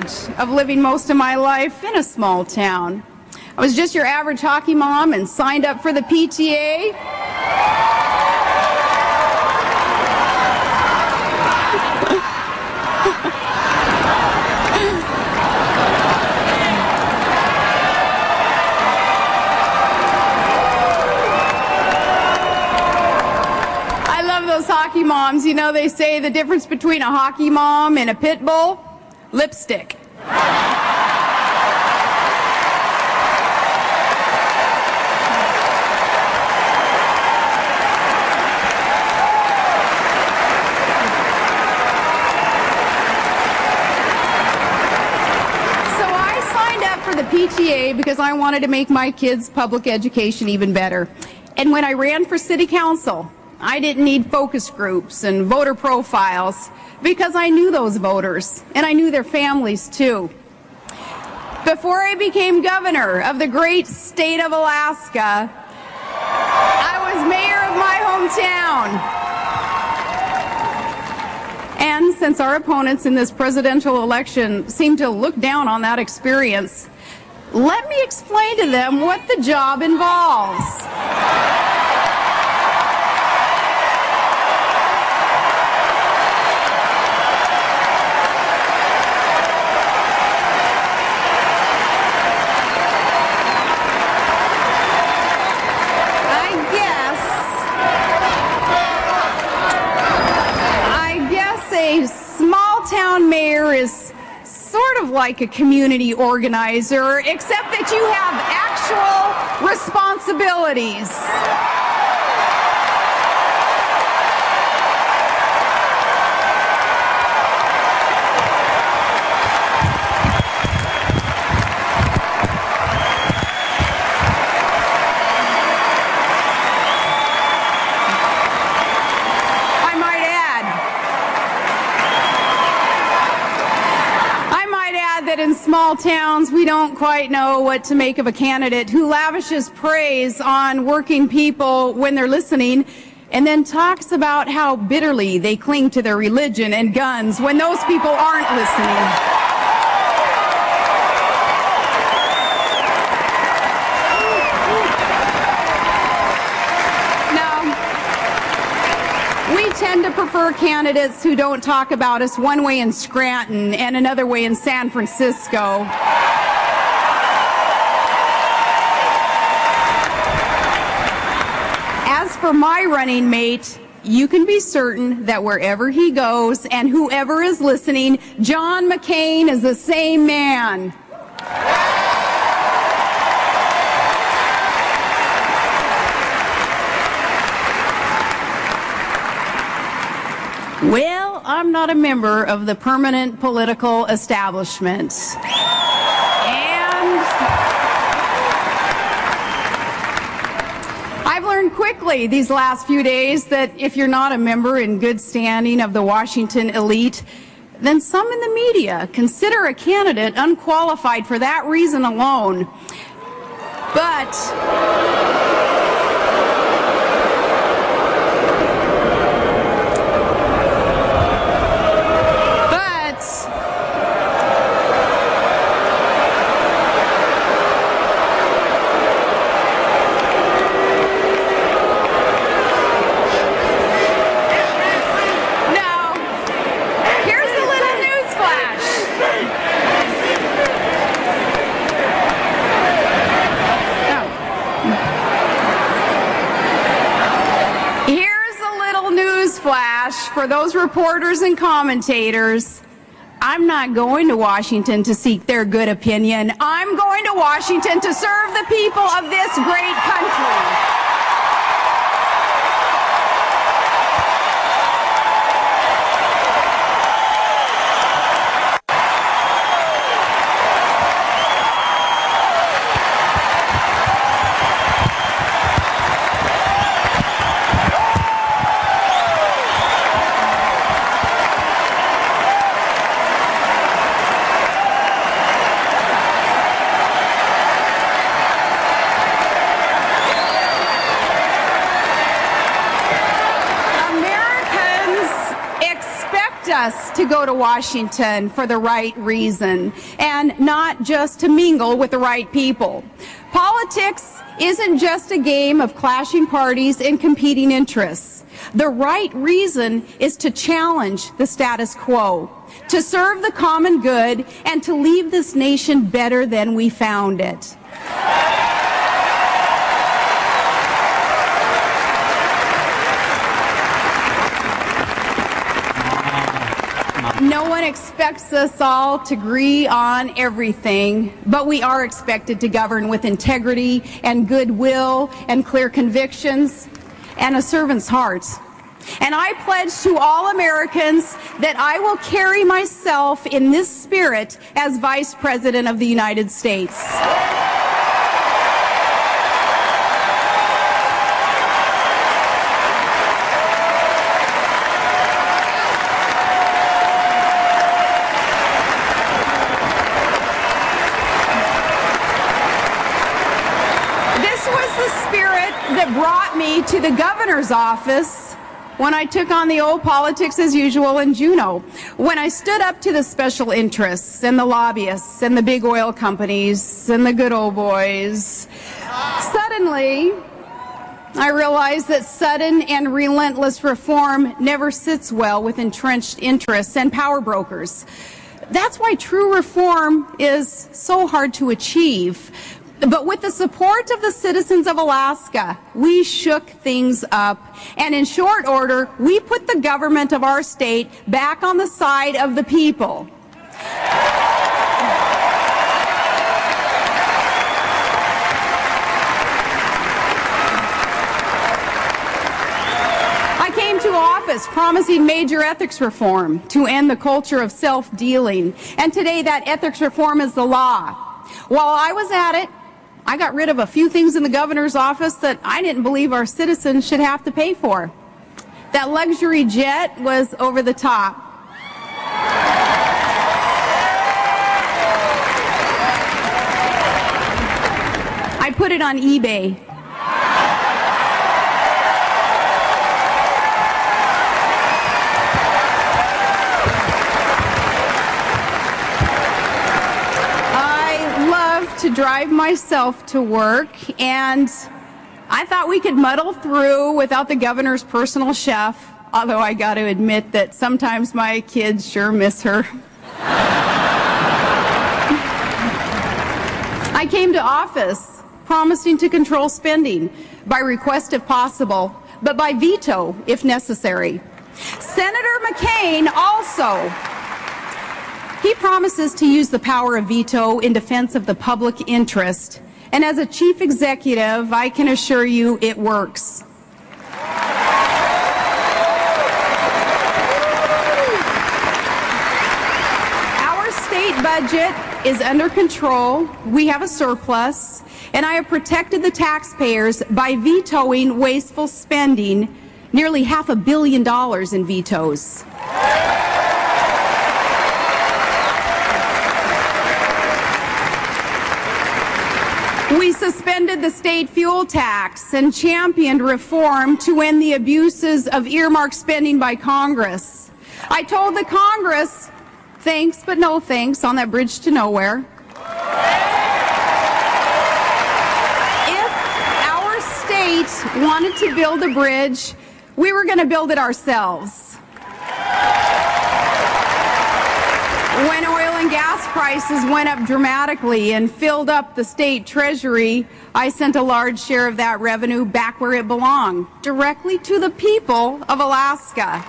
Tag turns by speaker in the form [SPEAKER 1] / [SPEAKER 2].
[SPEAKER 1] privilege of living most of my life in a small town. I was just your average hockey mom and signed up for the PTA. Hockey moms, you know, they say the difference between a hockey mom and a pit bull? Lipstick. The PTA because I wanted to make my kids' public education even better. And when I ran for city council, I didn't need focus groups and voter profiles because I knew those voters and I knew their families too. Before I became governor of the great state of Alaska, I was mayor of my hometown. And since our opponents in this presidential election seem to look down on that experience, let me explain to them what the job involves. I guess a small-town mayor is sort of like a community organizer, except that you have actual responsibilities. In small towns, we don't quite know what to make of a candidate who lavishes praise on working people when they're listening and then talks about how bitterly they cling to their religion and guns when those people aren't listening. We tend to prefer candidates who don't talk about us one way in Scranton and another way in San Francisco. As for my running mate, you can be certain that wherever he goes and whoever is listening, John McCain is the same man. Well, I'm not a member of the permanent political establishment. And I've learned quickly these last few days that if you're not a member in good standing of the Washington elite, then some in the media consider a candidate unqualified for that reason alone. But for those reporters and commentators, I'm not going to Washington to seek their good opinion. I'm going to Washington to serve the people of this great country. us to go to Washington for the right reason and not just to mingle with the right people. Politics isn't just a game of clashing parties and competing interests. The right reason is to challenge the status quo, to serve the common good, and to leave this nation better than we found it. No one expects us all to agree on everything, but we are expected to govern with integrity and goodwill and clear convictions and a servant's heart. And I pledge to all Americans that I will carry myself in this spirit as Vice President of the United States. That brought me to the governor's office when I took on the old politics as usual in Juneau, when I stood up to the special interests and the lobbyists and the big oil companies and the good old boys. Suddenly, I realized that sudden and relentless reform never sits well with entrenched interests and power brokers. That's why true reform is so hard to achieve. But with the support of the citizens of Alaska, we shook things up, and in short order, we put the government of our state back on the side of the people. I came to office promising major ethics reform to end the culture of self-dealing, and today that ethics reform is the law. While I was at it, I got rid of a few things in the governor's office that I didn't believe our citizens should have to pay for. That luxury jet was over the top. I put it on eBay. To drive myself to work, and I thought we could muddle through without the governor's personal chef, although I got to admit that sometimes my kids sure miss her. I came to office promising to control spending by request if possible, but by veto if necessary. Senator McCain also he promises to use the power of veto in defense of the public interest. And as a chief executive, I can assure you it works. Our state budget is under control. We have a surplus. And I have protected the taxpayers by vetoing wasteful spending, nearly $500 million in vetoes. We suspended the state fuel tax and championed reform to end the abuses of earmarked spending by Congress. I told the Congress, thanks but no thanks on that bridge to nowhere. If our state wanted to build a bridge, we were going to build it ourselves. When oil and gas prices went up dramatically and filled up the state treasury, I sent a large share of that revenue back where it belonged, directly to the people of Alaska.